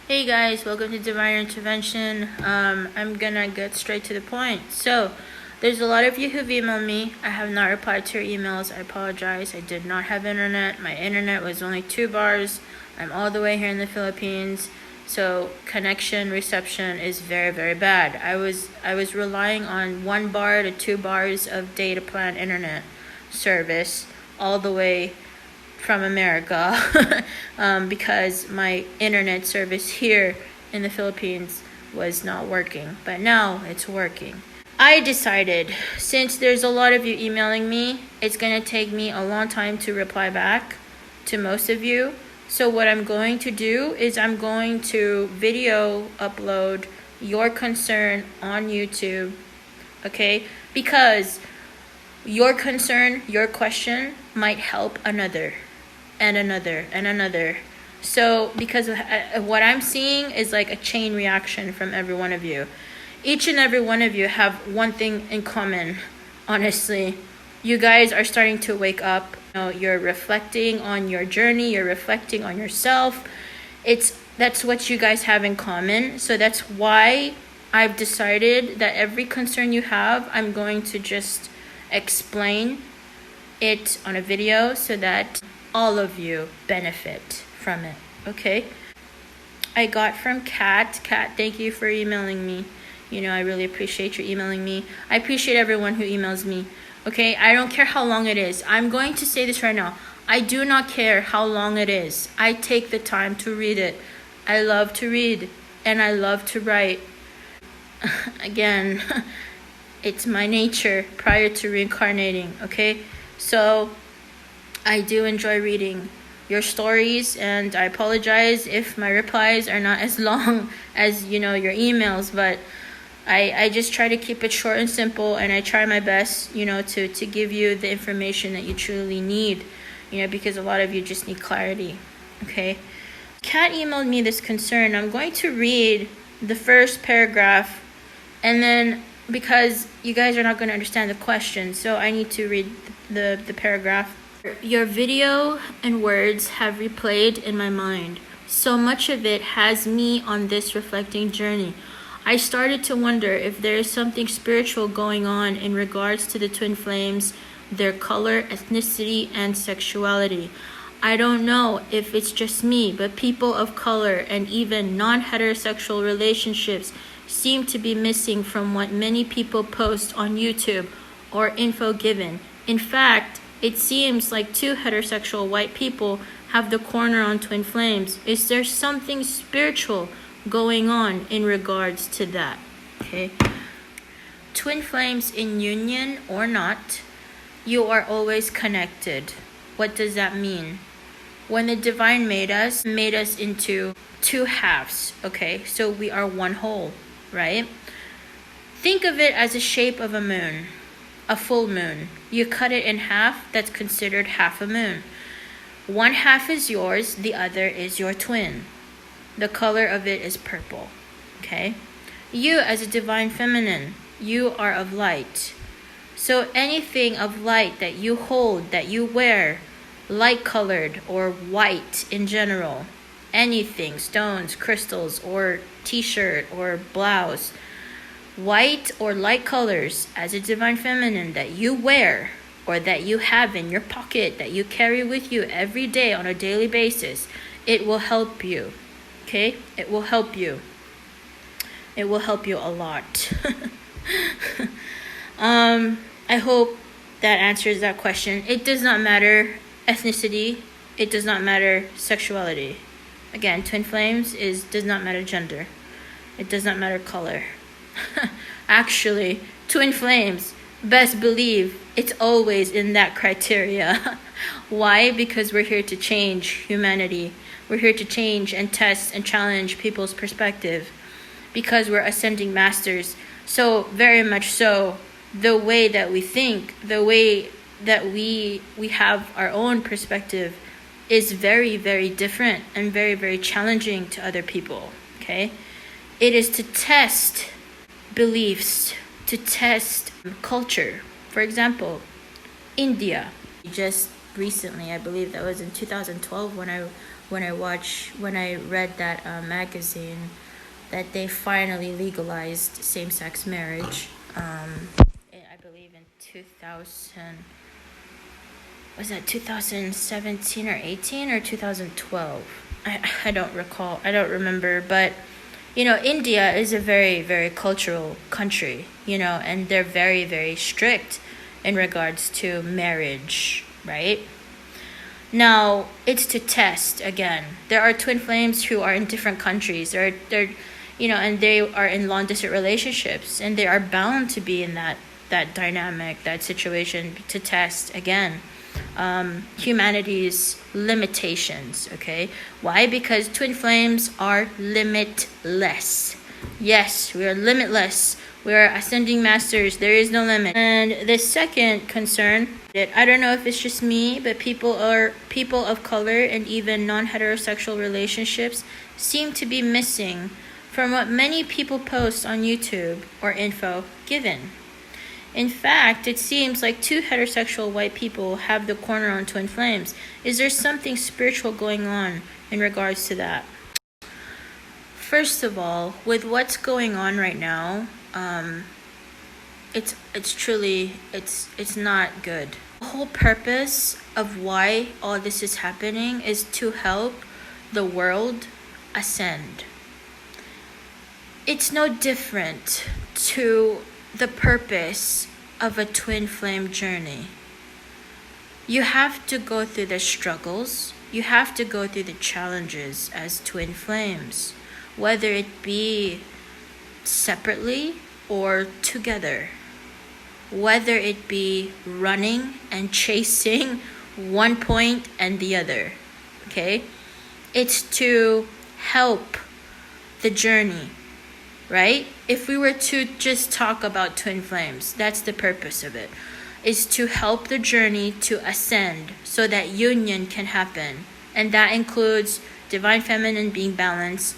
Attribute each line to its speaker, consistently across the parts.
Speaker 1: Hey guys, welcome to Divine Intervention. I'm gonna get straight to the point. So, there's a lot of you who've emailed me. I have not replied to your emails. I apologize. I did not have internet. My internet was only 2 bars. I'm all the way here in the Philippines, so connection reception is very, very bad. I was relying on 1 bar to 2 bars of data plan internet service all the way from America because my internet service here in the Philippines was not working, but now it's working. I decided, since there's a lot of you emailing me, it's going to take me a long time to reply back to most of you. So what I'm going to do is I'm going to video upload your concern on YouTube, okay? Because your concern, your question might help another and another and another. So because what I'm seeing is like a chain reaction from every one of you. Each and every one of you have one thing in common, honestly. You guys are starting to wake up. You're reflecting on your journey. You're reflecting on yourself. That's what you guys have in common. So that's why I've decided that every concern you have, I'm going to just explain it on a video so that all of you benefit from it, okay? I got from Kat. Kat, thank you for emailing me. I really appreciate you emailing me. I appreciate everyone who emails me, okay? I don't care how long it is. I'm going to say this right now. I do not care how long it is. I take the time to read it. I love to read and I love to write. Again, it's my nature prior to reincarnating, okay? So I do enjoy reading your stories, and I apologize if my replies are not as long as your emails, but I just try to keep it short and simple, and I try my best to give you the information that you truly need, because a lot of you just need clarity, okay? Kat emailed me this concern. I'm going to read the first paragraph, and then because you guys are not going to understand the question, so I need to read the paragraph. Your video and words have replayed in my mind. So much of it has me on this reflecting journey. I started to wonder if there is something spiritual going on in regards to the twin flames, their color, ethnicity, and sexuality. I don't know if it's just me, but people of color and even non-heterosexual relationships seem to be missing from what many people post on YouTube or info given. In fact, it seems like 2 heterosexual white people have the corner on twin flames. Is there something spiritual going on in regards to that? Okay. Twin flames in union or not, you are always connected. What does that mean? When the divine made us into 2 halves, okay? So we are one whole, right? Think of it as a shape of a moon. A full moon. You cut it in half, that's considered half a moon. 1 half is yours, the other is your twin. The color of it is purple, okay? You as a divine feminine, you are of light. So anything of light that you hold, that you wear, light colored or white in general, anything, stones, crystals, or t-shirt or blouse, white or light colors as a divine feminine that you wear or that you have in your pocket, that you carry with you every day on a daily basis, it will help you, okay? It will help you. It will help you a lot. I hope that answers that question. It does not matter ethnicity. It does not matter sexuality. Again, twin flames does not matter gender. It does not matter color. Actually, twin flames, best believe it's always in that criteria. Why? Because we're here to change humanity. We're here to change and test and challenge people's perspective, because we're ascending masters. So very much so, the way that we think, the way that we have our own perspective is very, very different and very, very challenging to other people, okay? It is to test beliefs, to test culture. For example, India. Just recently, I believe that was in 2012 when I when I read that magazine that they finally legalized same-sex marriage. I believe in 2000. Was that 2017 or 18 or 2012? I don't recall. I don't remember. But, India is a very, very cultural country, and they're very, very strict in regards to marriage, right? Now, it's to test again. There are twin flames who are in different countries. And they are in long distance relationships, and they are bound to be in that dynamic, that situation, to test again humanity's limitations. Okay, why? Because twin flames are limitless. Yes, we are limitless. We are ascending masters. There is no limit. And the second concern, I don't know if it's just me, but people of color and even non-heterosexual relationships seem to be missing from what many people post on YouTube or info given. In fact, it seems like two heterosexual white people have the corner on twin flames. Is there something spiritual going on in regards to that? First of all, with what's going on right now, it's truly not good. The whole purpose of why all this is happening is to help the world ascend. It's no different to the purpose of a twin flame journey. You have to go through the struggles. You have to go through the challenges as twin flames, whether it be separately or together, whether it be running and chasing one point and the other. Okay? It's to help the journey. Right? If we were to just talk about twin flames, that's the purpose of it, is to help the journey to ascend so that union can happen. And that includes divine feminine being balanced,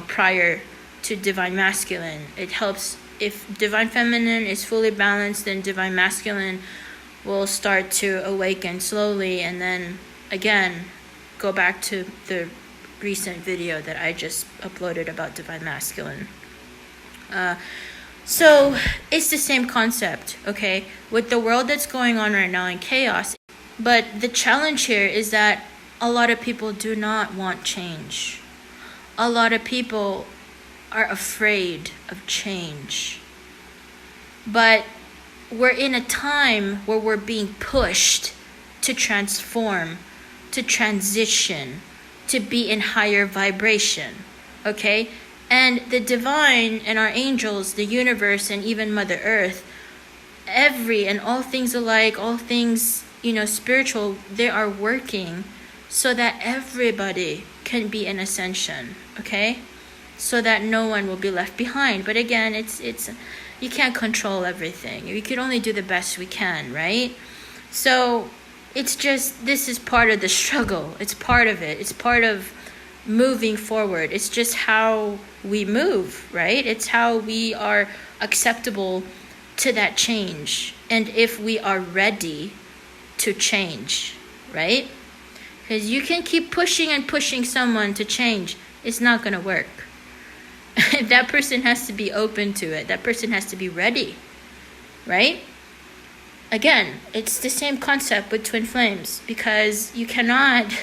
Speaker 1: prior to divine masculine. It helps if divine feminine is fully balanced, then divine masculine will start to awaken slowly, and then again, go back to the recent video that I just uploaded about divine masculine. So it's the same concept, okay, with the world that's going on right now in chaos. But the challenge here is that a lot of people do not want change. A lot of people are afraid of change. But we're in a time where we're being pushed to transform, to transition, to be in higher vibration, okay? And the divine and our angels, the universe, and even Mother Earth, every and all things alike, all things, spiritual, they are working so that everybody can be in ascension, okay? So that no one will be left behind. But again, it's you can't control everything. We could only do the best we can, right? So it's just, this is part of the struggle. It's part of it. It's part of moving forward. It's just how we move, right? It's how we are acceptable to that change, and if we are ready to change, right? Because you can keep pushing and pushing someone to change, it's not going to work. That person has to be open to it. That person has to be ready, right? Again, it's the same concept with twin flames, because you cannot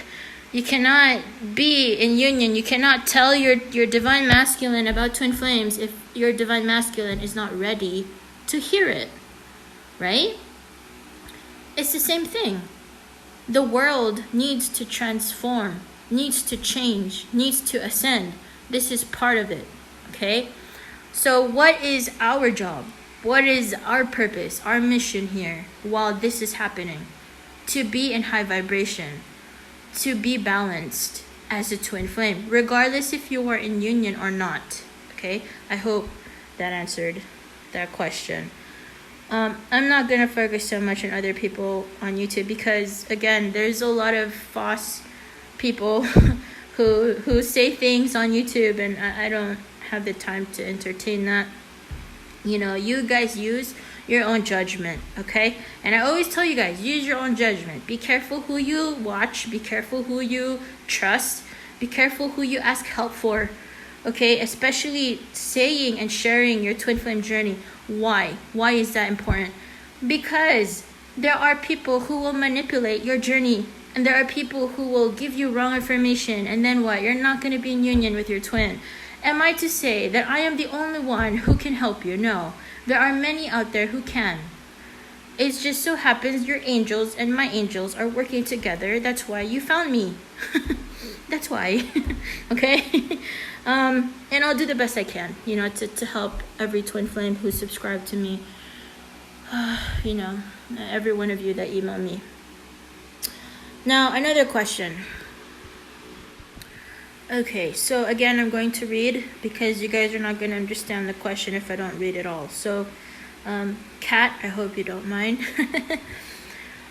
Speaker 1: be in union. You cannot tell your divine masculine about twin flames if your divine masculine is not ready to hear it, right? It's the same thing. The world needs to transform, needs to change, needs to ascend. This is part of it, okay? So what is our job? What is our purpose, our mission here while this is happening? To be in high vibration, to be balanced as a twin flame, regardless if you are in union or not, okay? I hope that answered that question. I'm not going to focus so much on other people on YouTube because, again, there's a lot of false people who say things on YouTube, and I don't have the time to entertain that. You guys use your own judgment, okay? And I always tell you guys, use your own judgment. Be careful who you watch. Be careful who you trust. Be careful who you ask help for, okay? Especially saying and sharing your twin flame journey. Why? Why is that important? Because there are people who will manipulate your journey, and there are people who will give you wrong information, and then what? You're not going to be in union with your twin. Am I to say that I am the only one who can help you? No. There are many out there who can. It just so happens your angels and my angels are working together. That's why you found me. That's why. Okay? And I'll do the best I can, to help every twin flame who subscribed to me. Every one of you that email me. Now, another question. Okay, so again, I'm going to read because you guys are not going to understand the question if I don't read it all. So, Kat, I hope you don't mind.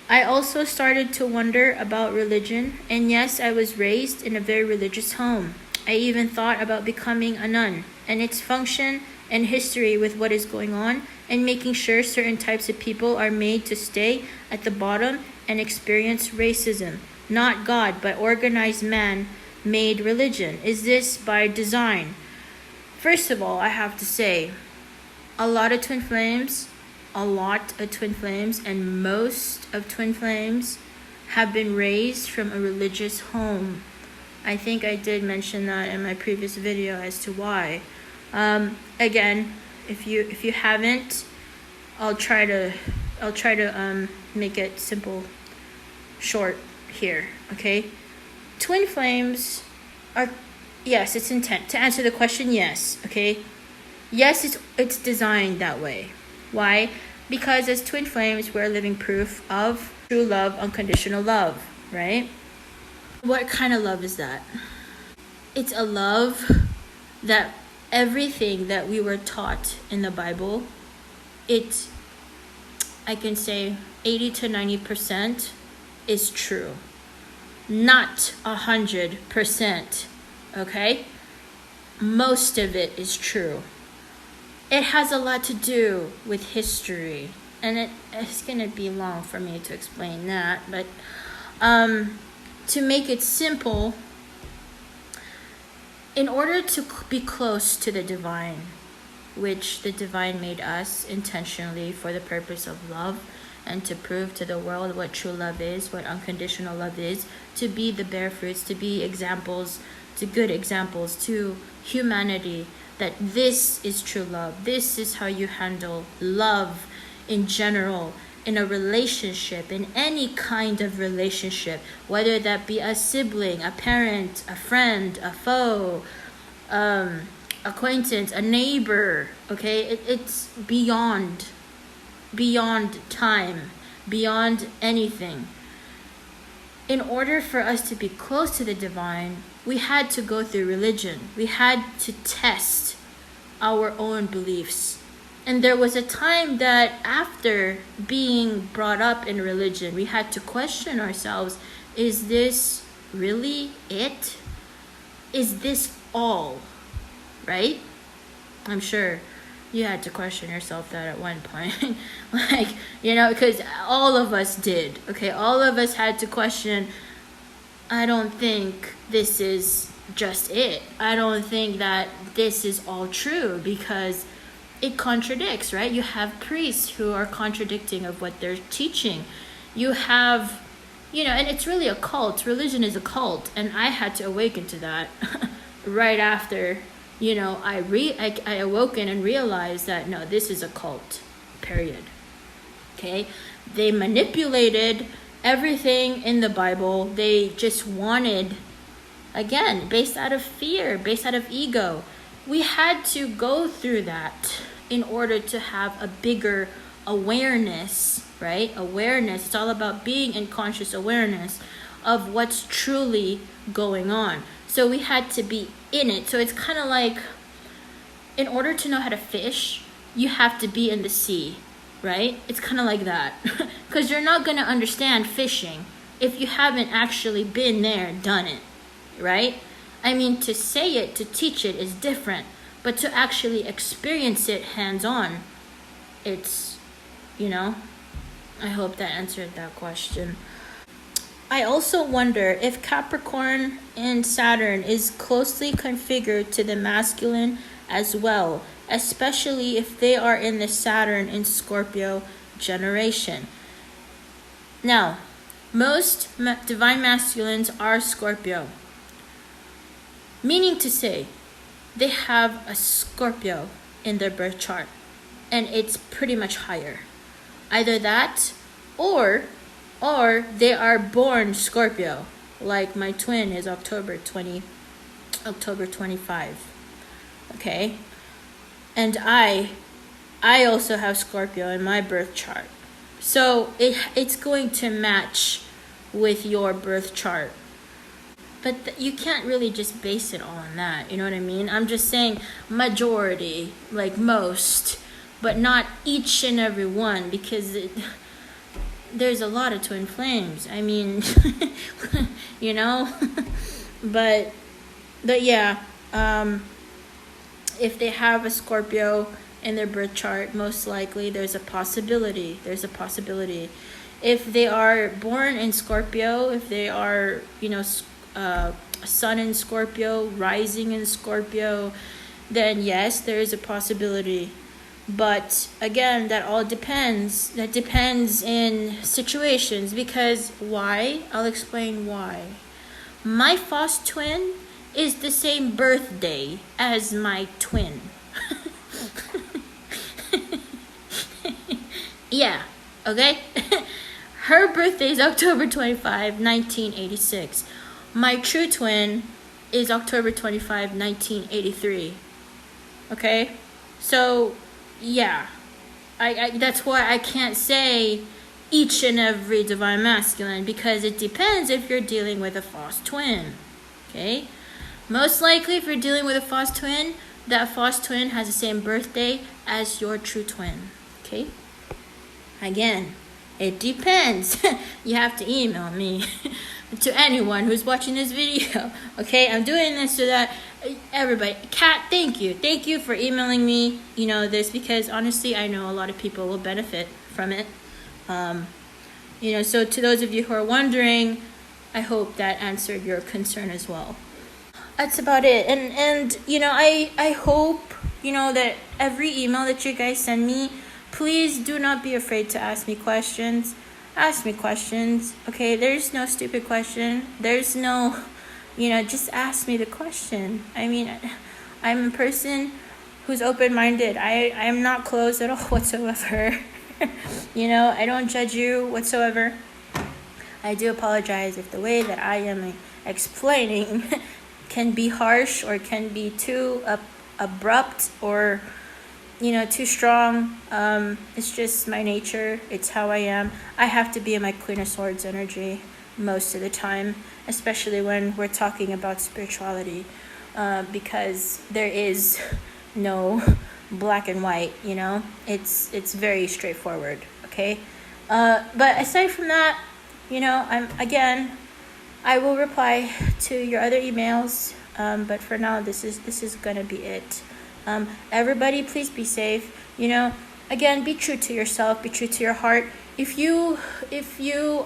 Speaker 1: I also started to wonder about religion, and yes, I was raised in a very religious home. I even thought about becoming a nun and its function and history with what is going on, and making sure certain types of people are made to stay at the bottom and experience racism. Not God, but organized man-made religion. Is this by design? First of all, I have to say, a lot of twin flames, and most of twin flames have been raised from a religious home. I think I did mention that in my previous video as to why. Again, if you haven't, I'll try to make it simple, short here. Okay, twin flames are, yes, it's intent. To answer the question, yes. Okay, yes, it's designed that way. Why? Because as twin flames, we're living proof of true love, unconditional love, right? What kind of love is that? It's a love that everything that we were taught in the Bible, I can say 80 to 90% is true. Not 100%, okay? Most of it is true. It has a lot to do with history, and it's going to be long for me to explain that, but to make it simple, in order to be close to the divine, which the divine made us intentionally for the purpose of love and to prove to the world what true love is, what unconditional love is, to be the bear fruits, to be examples, to good examples to humanity, that this is true love. This is how you handle love in general, in a relationship, in any kind of relationship, whether that be a sibling, a parent, a friend, a foe, acquaintance, a neighbor, okay? It's beyond time, beyond anything. In order for us to be close to the divine, we had to go through religion. We had to test our own beliefs. And there was a time that after being brought up in religion, we had to question ourselves, is this really it? Is this all? Right? I'm sure you had to question yourself that at one point. Because all of us did. Okay, all of us had to question, I don't think this is just it. I don't think that this is all true, because it contradicts, right? You have priests who are contradicting of what they're teaching. You have, and it's really a cult. Religion is a cult. And I had to awaken to that right after, I awoken and realized that, no, this is a cult, period. Okay? They manipulated everything in the Bible. They just wanted, again, based out of fear, based out of ego. We had to go through that in order to have a bigger awareness, right? Awareness. It's all about being in conscious awareness of what's truly going on. So we had to be in it. So it's kind of like, in order to know how to fish, you have to be in the sea, right? It's kind of like that. Because you're not going to understand fishing if you haven't actually been there, done it, right? I mean, to say it, to teach it is different, but to actually experience it hands-on, it's you know, I hope that answered that question. I also wonder if Capricorn and Saturn is closely configured to the masculine as well, especially if they are in the Saturn in Scorpio generation. Now, most divine masculines are Scorpio, meaning to say they have a Scorpio in their birth chart, and it's pretty much higher. Either that, or they are born Scorpio, like my twin is October 25. Okay, and I also have Scorpio in my birth chart, so it's going to match with your birth chart. But you can't really just base it all on that, you know what I mean? I'm just saying majority, like most, but not each and every one, because there's a lot of twin flames. I mean, you know, but yeah, if they have a Scorpio in their birth chart, most likely there's a possibility. If they are born in Scorpio, if they are, you know, sun in Scorpio, rising in Scorpio, then yes, there is a possibility. But again, that all depends. That depends in situations. Because why? I'll explain why. My FOSS twin is the same birthday as my twin. Yeah, okay? Her birthday is October 25, 1986. My true twin is October 25, 1983. Okay? So, yeah, I that's why I can't say each and every divine masculine, because it depends if you're dealing with a FOSS twin. Okay, most likely if you're dealing with a FOSS twin, that FOSS twin has the same birthday as your true twin. Okay, again, it depends. You have to email me. To anyone who's watching this video. Okay, I'm doing this so that everybody, Kat, thank you for emailing me, you know, this, because honestly I know a lot of people will benefit from it. You know, so to those of you who are wondering, I hope that answered your concern as well. That's about it. And you know, I hope, you know, that every email that you guys send me, please do not be afraid to ask me questions. Ask me questions, okay? There's no stupid question. There's no, you know, just ask me the question. I mean, I'm a person who's open-minded. I am not closed at all whatsoever. You know, I don't judge you whatsoever. I do apologize if the way that I am explaining can be harsh or can be too abrupt or, you know, too strong. It's just my nature. It's how I am. I have to be in my Queen of Swords energy most of the time, especially when we're talking about spirituality, because there is no black and white, you know. It's very straightforward, okay? But aside from that, you know, I will reply to your other emails, but for now, this is gonna be it. Everybody, please be safe. You know, again, be true to yourself, be true to your heart. If you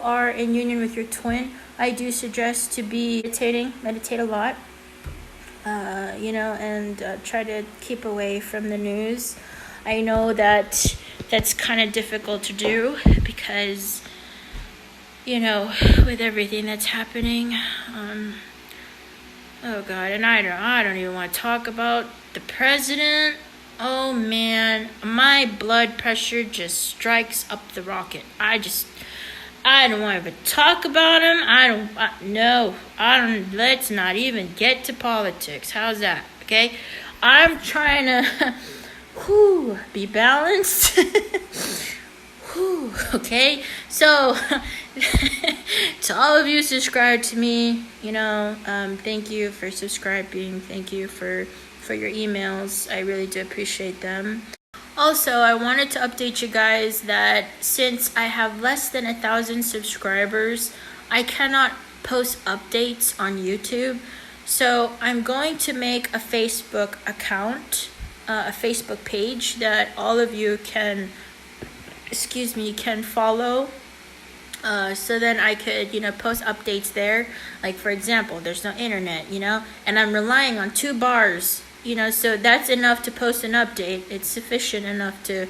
Speaker 1: are in union with your twin, I do suggest to be meditate a lot. You know, and try to keep away from the news. I know that that's kind of difficult to do because, you know, with everything that's happening. Oh God, and I don't even want to talk about the president. Oh man, my blood pressure just strikes up the rocket. I don't want to even talk about him. Let's not even get to politics. How's that? Okay? I'm trying to be balanced. Okay? So, to all of you subscribe to me, you know, thank you for subscribing. Thank you for your emails. I really do appreciate them. Also, I wanted to update you guys that since I have less than 1,000 subscribers, I cannot post updates on YouTube. So I'm going to make a Facebook account, a Facebook page that all of you can excuse me, can follow. So then I could, post updates there. Like, for example, there's no internet, and I'm relying on 2 bars, so that's enough to post an update. It's sufficient enough to,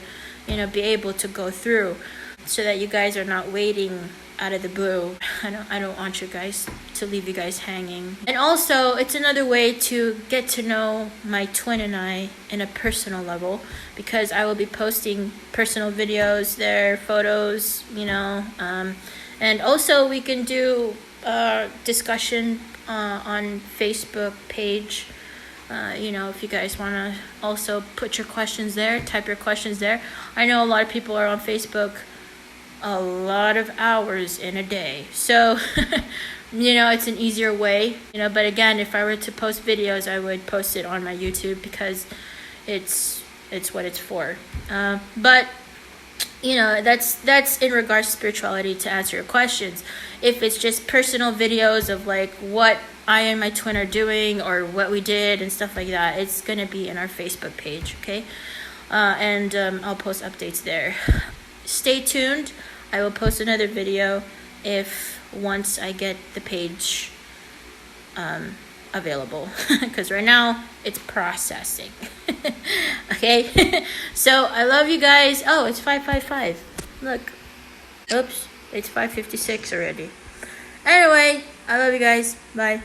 Speaker 1: be able to go through so that you guys are not waiting out of the blue. I don't want you guys to leave you guys hanging. And also, it's another way to get to know my twin and I in a personal level, because I will be posting personal videos there, photos, and also we can do discussion on Facebook page. If you guys want to also put your questions there, type your questions there. I know a lot of people are on Facebook a lot of hours in a day, so it's an easier way, but again, if I were to post videos, I would post it on my YouTube, because it's what it's for. But that's in regards to spirituality, to answer your questions. If it's just personal videos of like what I and my twin are doing, or what we did and stuff like that, it's gonna be in our Facebook page, okay? And I'll post updates there. Stay tuned. I will post another video once I get the page available, because right now it's processing. Okay. So I love you guys. Oh, it's 5:55. Look, oops, it's 5:56 already. Anyway, I love you guys. Bye.